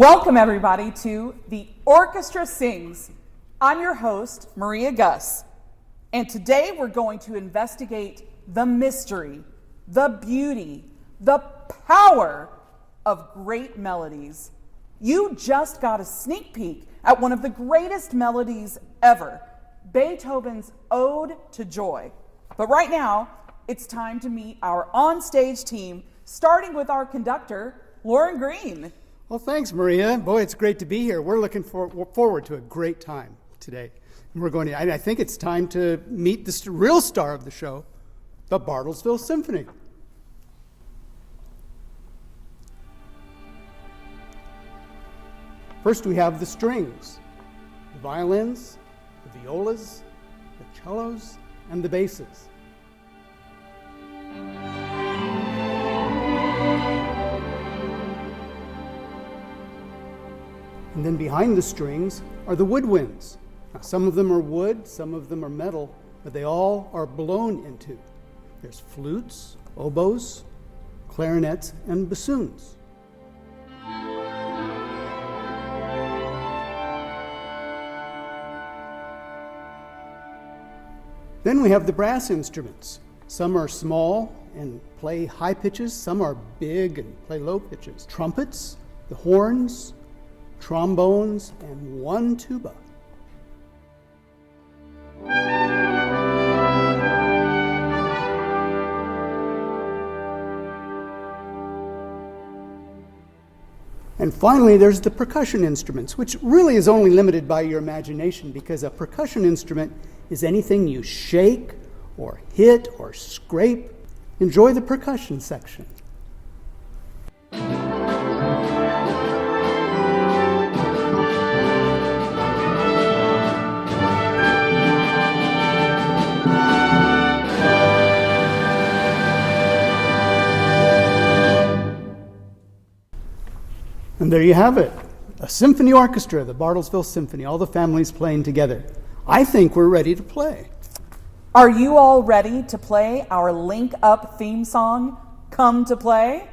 Welcome everybody to The Orchestra Sings. I'm your host, Maria Gus, and today we're going to investigate the mystery, the beauty, the power of great melodies. You just got a sneak peek at one of the greatest melodies ever, Beethoven's Ode to Joy. But right now, it's time to meet our on-stage team, starting with our conductor, Lauren Green. Well, thanks, Maria. Boy, it's great to be here. We're looking forward to a great time today. And I think it's time to meet the real star of the show, the Bartlesville Symphony. First, we have the strings, the violins, the violas, the cellos, and the basses. And then behind the strings are the woodwinds. Now, some of them are wood, some of them are metal, but they all are blown into. There's flutes, oboes, clarinets, and bassoons. Then we have the brass instruments. Some are small and play high pitches, some are big and play low pitches. Trumpets, the horns, trombones, and one tuba. And finally, there's the percussion instruments, which really is only limited by your imagination, because a percussion instrument is anything you shake or hit or scrape. Enjoy the percussion section. And there you have it, a symphony orchestra, the Bartlesville Symphony, all the families playing together. I think we're ready to play. Are you all ready to play our Link Up theme song, Come to Play?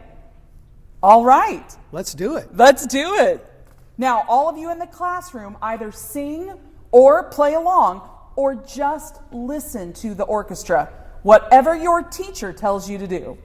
All right. Let's do it. Let's do it. Now, all of you in the classroom either sing or play along or just listen to the orchestra, whatever your teacher tells you to do.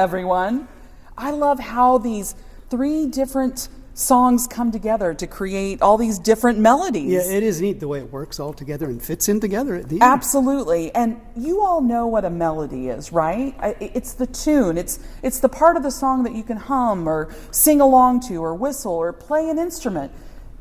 everyone. I love how these three different songs come together to create all these different melodies. Yeah, it is neat the way it works all together and fits in together at the end. Absolutely. And you all know what a melody is, right? It's the tune. It's the part of the song that you can hum or sing along to or whistle or play an instrument.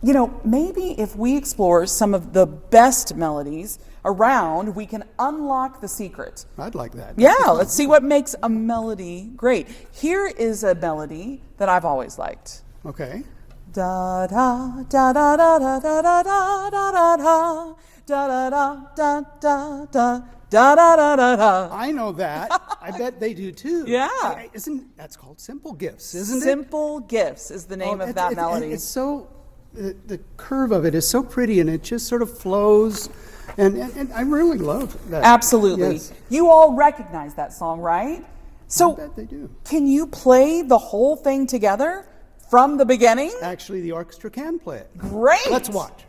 You know, maybe if we explore some of the best melodies around, we can unlock the secret. I'd like that. Yeah, let's see what makes a melody great. Here is a melody that I've always liked. Okay. Da da da da da da da da da da da da da da da da da da da da. I know that. I bet they do too. Yeah. Isn't that's called Simple Gifts, isn't it? Simple Gifts is the name of that melody. It's so the curve of it is so pretty, and it just sort of flows, and I really love that. Absolutely. Yes. You all recognize that song, right? So I bet they do. can you play the whole thing together from the beginning? Actually, the orchestra can play it. Great. Let's watch.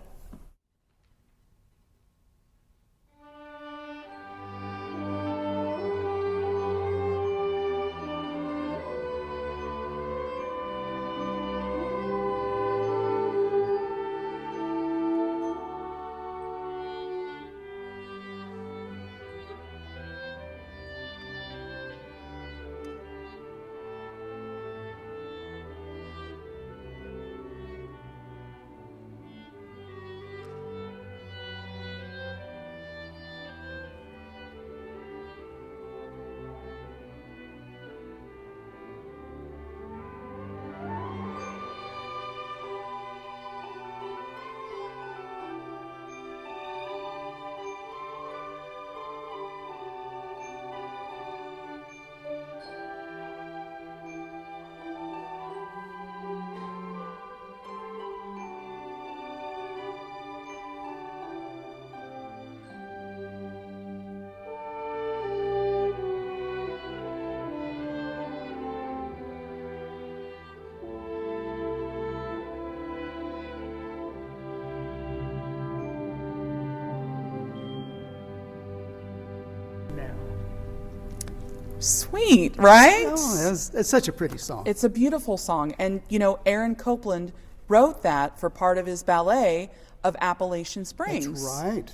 Sweet, right? Oh, it's such a pretty song. It's a beautiful song. And, you know, Aaron Copland wrote that for part of his ballet of Appalachian Springs.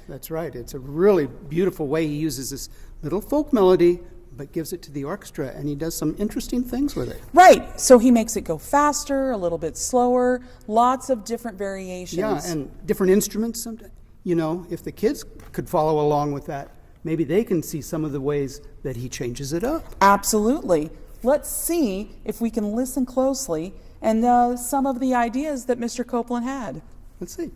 That's right. It's a really beautiful way he uses this little folk melody, but gives it to the orchestra, and he does some interesting things with it. Right. So he makes it go faster, a little bit slower, lots of different variations. Yeah, and different instruments. You know, if the kids could follow along with that, maybe they can see some of the ways that he changes it up. Absolutely. Let's see if we can listen closely and some of the ideas that Mr. Copland had. Let's see.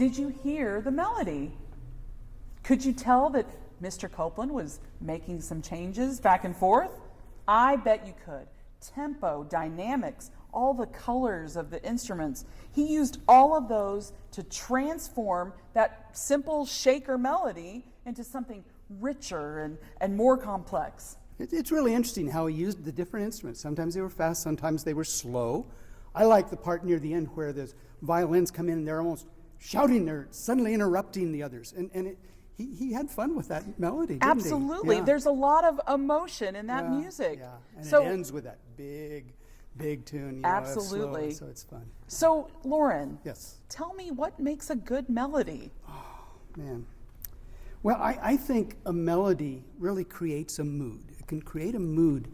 did you hear the melody? Could you tell that Mr. Copeland was making some changes back and forth? I bet you could. Tempo, dynamics, all the colors of the instruments. He used all of those to transform that simple shaker melody into something richer and more complex. It's really interesting how he used the different instruments. Sometimes they were fast, sometimes they were slow. I like the part near the end where the violins come in and they're almost shouting, they're suddenly interrupting the others. He had fun with that melody, didn't Absolutely. he? Yeah. There's a lot of emotion in that music. Yeah, and So, it ends with that big tune. You absolutely. Know, so it's fun. So, Lauren, Yes. tell me what makes a good melody? Man. Well, I think a melody really creates a mood. It can create a mood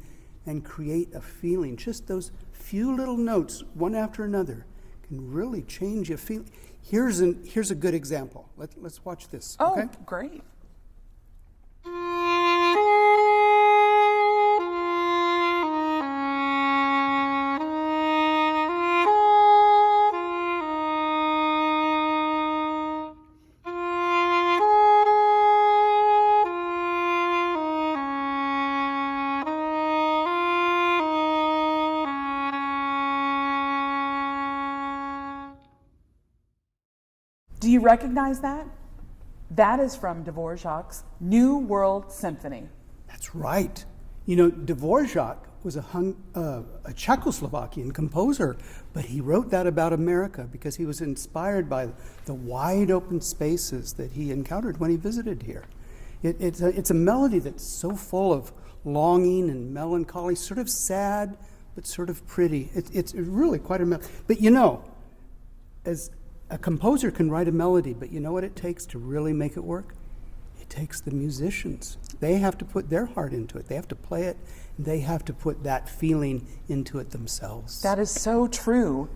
and create a feeling. Just those few little notes, one after another, can really change a feeling. Here's a good example. Let's watch this. Oh, okay? great. Do you recognize that? That is from Dvorak's New World Symphony. That's right. You know, Dvorak was a Czechoslovakian composer, but he wrote that about America because he was inspired by the wide open spaces that he encountered when he visited here. It's a melody that's so full of longing and melancholy, sort of sad, but sort of pretty. It's really quite a melody. But you know, as a composer can write a melody, but you know what it takes to really make it work? It takes the musicians. They have to put their heart into it. They have to play it. And they have to put that feeling into it themselves. That is so true.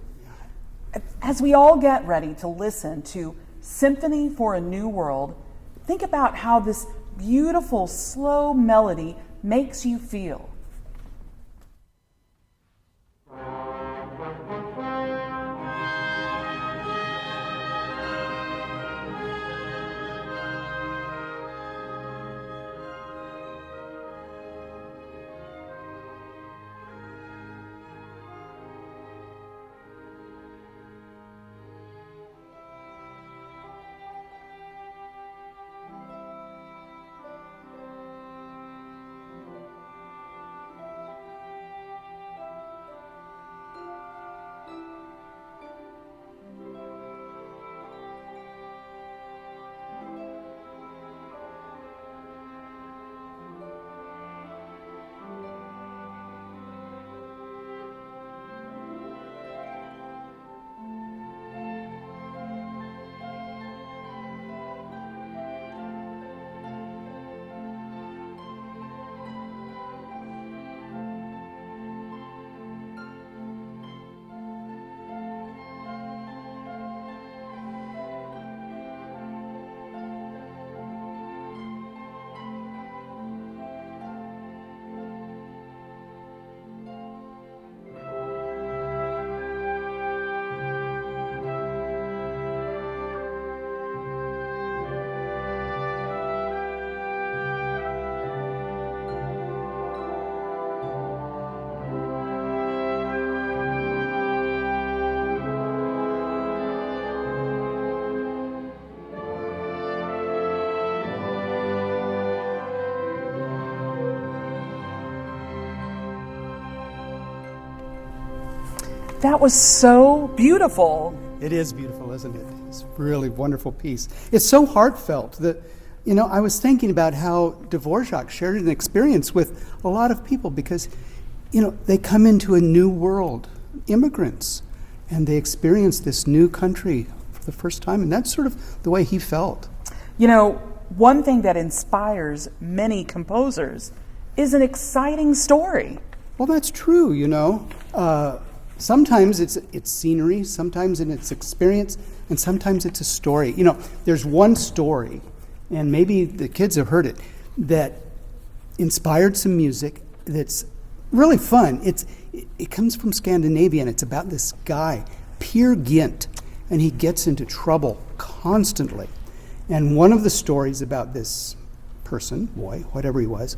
As we all get ready to listen to Symphony for a New World, think about how this beautiful, slow melody makes you feel. That was so beautiful. It is beautiful, isn't it? It's a really wonderful piece. It's so heartfelt that, you know, I was thinking about how Dvorak shared an experience with a lot of people because, you know, they come into a new world, immigrants, and they experience this new country for the first time, and that's sort of the way he felt. You know, one thing that inspires many composers is an exciting story. Well, that's true, you know. Sometimes it's scenery, sometimes in its experience, and sometimes it's a story. You know, there's one story, and maybe the kids have heard it, that inspired some music that's really fun. It comes from Scandinavia, and it's about this guy, Peer Gynt. and he gets into trouble constantly. And one of the stories about this person, boy, whatever he was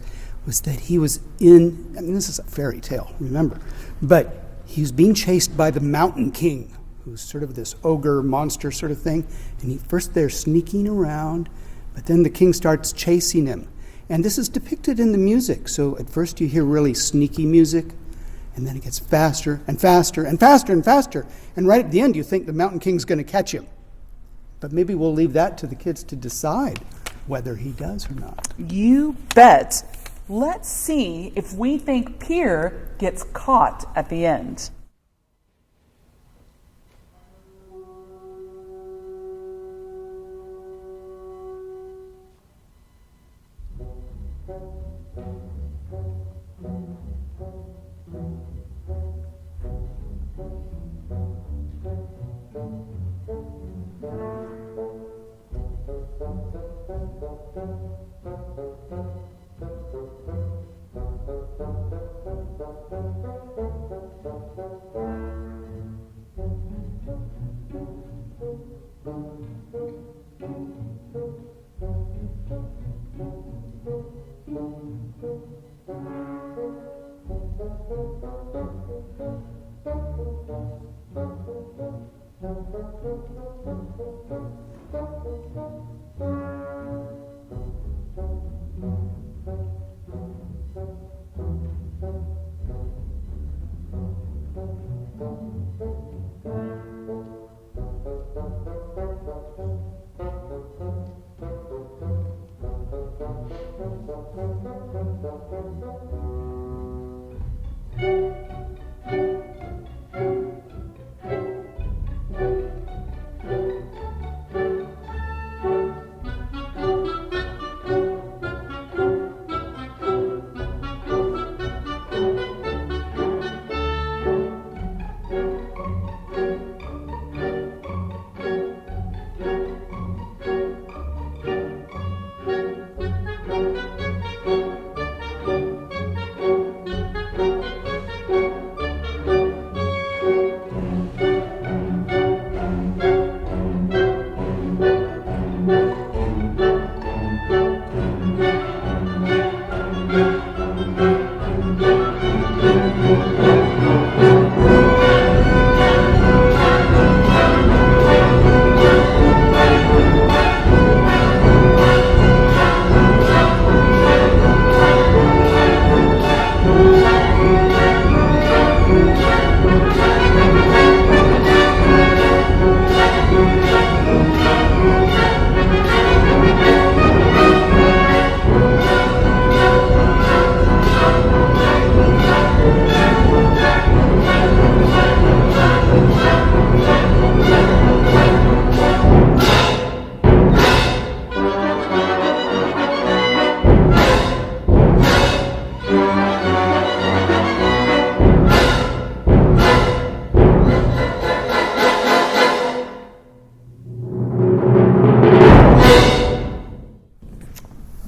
that he was this is a fairy tale, remember, but he was being chased by the Mountain King, who's sort of this ogre monster sort of thing. And first they're sneaking around, but then the king starts chasing him. And this is depicted in the music. So at first you hear really sneaky music, and then it gets faster and faster and faster and faster. And right at the end you think the Mountain King's going to catch him. But maybe we'll leave that to the kids to decide whether he does or not. You bet. Let's see if we think Pier gets caught at the end.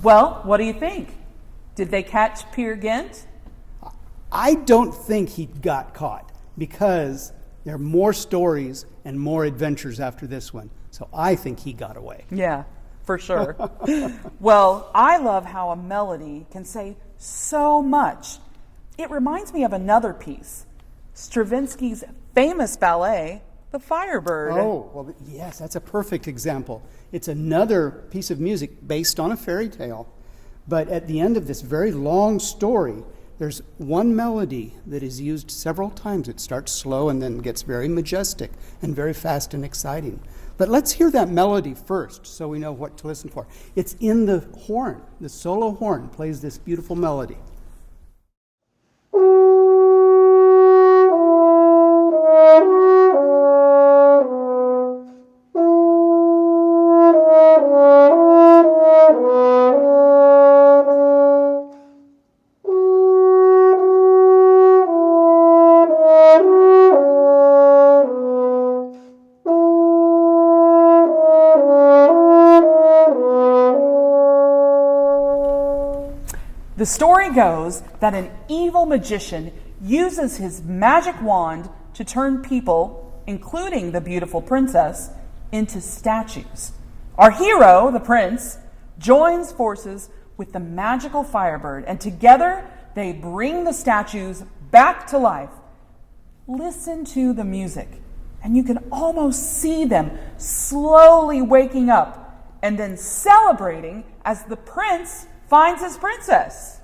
Well, what do you think? Did they catch Peer Gynt? I don't think he got caught because there are more stories and more adventures after this one. So I think he got away. Yeah, for sure. Well, I love how a melody can say so much. It reminds me of another piece, Stravinsky's famous ballet, The Firebird. Oh, well, yes, that's a perfect example. It's another piece of music based on a fairy tale. But at the end of this very long story, there's one melody that is used several times. It starts slow and then gets very majestic and very fast and exciting. But let's hear that melody first so we know what to listen for. It's in the horn. The solo horn plays this beautiful melody. The story goes that an evil magician uses his magic wand to turn people including the beautiful princess, into statues. Our hero, the prince, joins forces with the magical Firebird, and together they bring the statues back to life. Listen to the music, and you can almost see them slowly waking up and then celebrating as the prince finds his princess.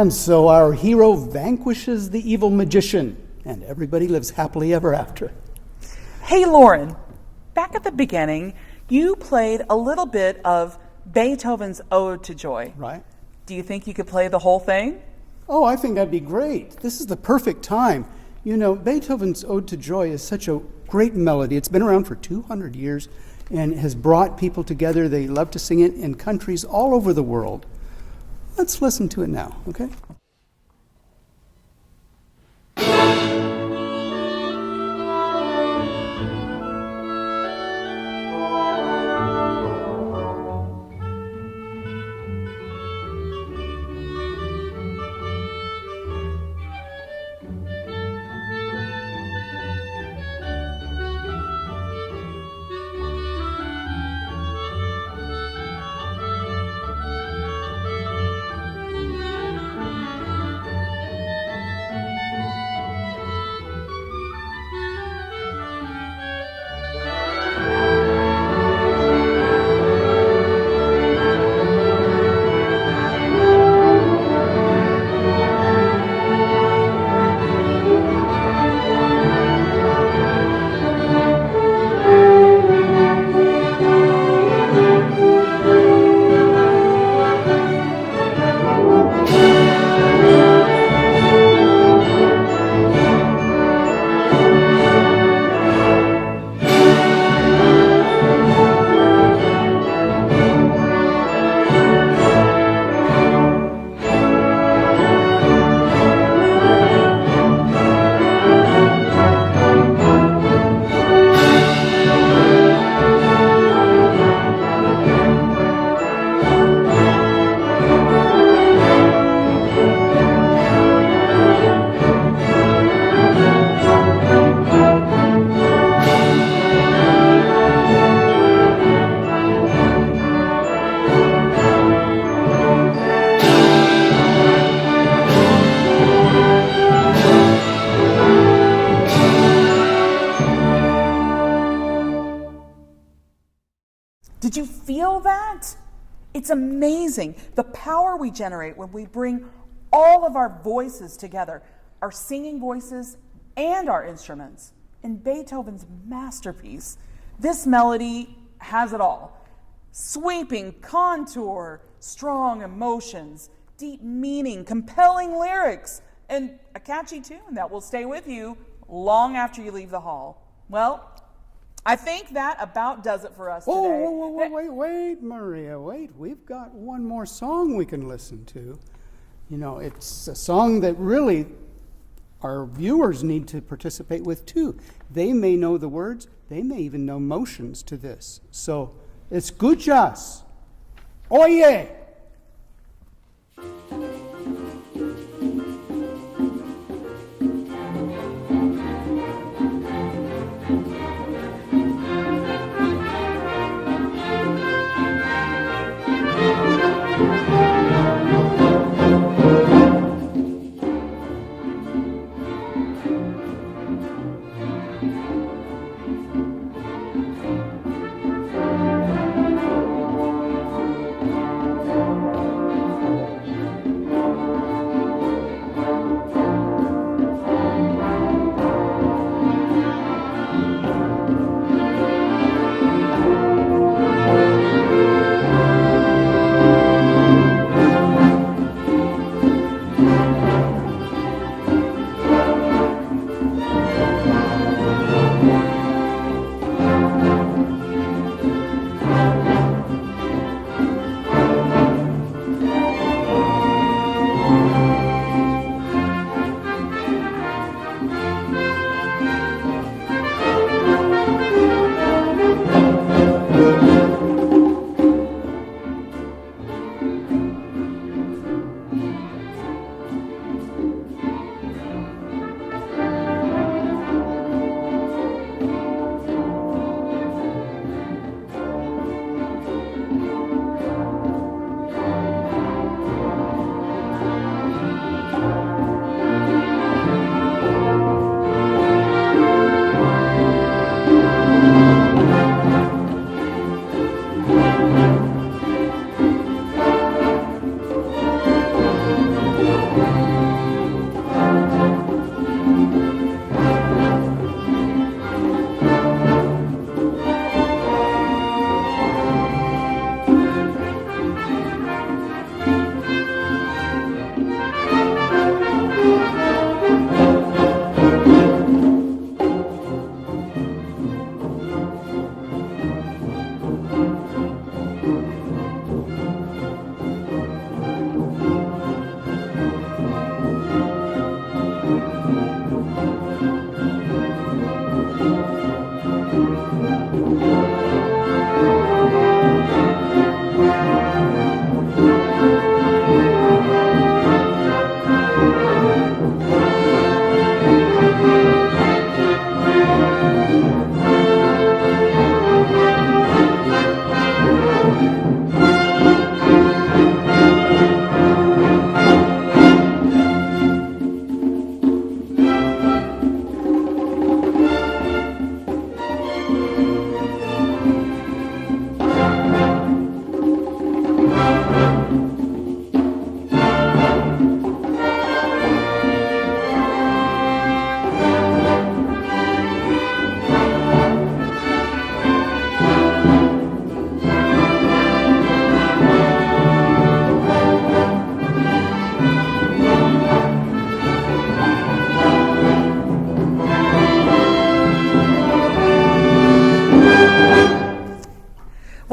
And so our hero vanquishes the evil magician, and everybody lives happily ever after. Hey, Lauren, back at the beginning, you played a little bit of Beethoven's Ode to Joy. Right? Do you think you could play the whole thing? Oh, I think that'd be great. This is the perfect time. You know, Beethoven's Ode to Joy is such a great melody. It's been around for 200 years and has brought people together. They love to sing it in countries all over the world. Let's listen to it now, okay? that? It's amazing the power we generate when we bring all of our voices together, our singing voices and our instruments. In Beethoven's masterpiece, this melody has it all. Sweeping contour, strong emotions, deep meaning, compelling lyrics, and a catchy tune that will stay with you long after you leave the hall. Well, I think that about does it for us today. Wait, Maria, wait. We've got one more song we can listen to. You know, it's a song that really our viewers need to participate with too. They may know the words, they may even know motions to this. So, escuchas. Oye!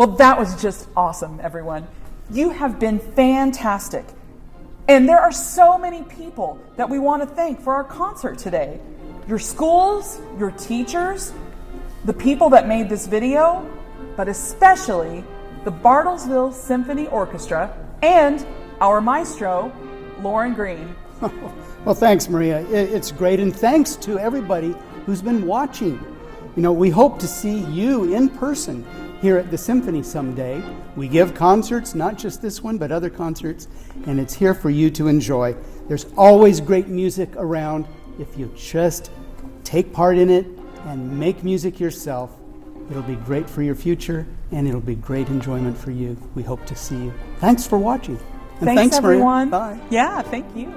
Well, that was just awesome, everyone. You have been fantastic. And there are so many people that we want to thank for our concert today. Your schools, your teachers, the people that made this video, but especially the Bartlesville Symphony Orchestra and our maestro, Lauren Green. Well, thanks, Maria. It's great. And thanks to everybody who's been watching. You know, we hope to see you in person here at the Symphony someday. We give concerts, not just this one, but other concerts, and it's here for you to enjoy. There's always great music around if you just take part in it and make music yourself. It'll be great for your future, and it'll be great enjoyment for you. We hope to see you. Thanks for watching. And Thanks Maria. everyone. Bye. Yeah, thank you.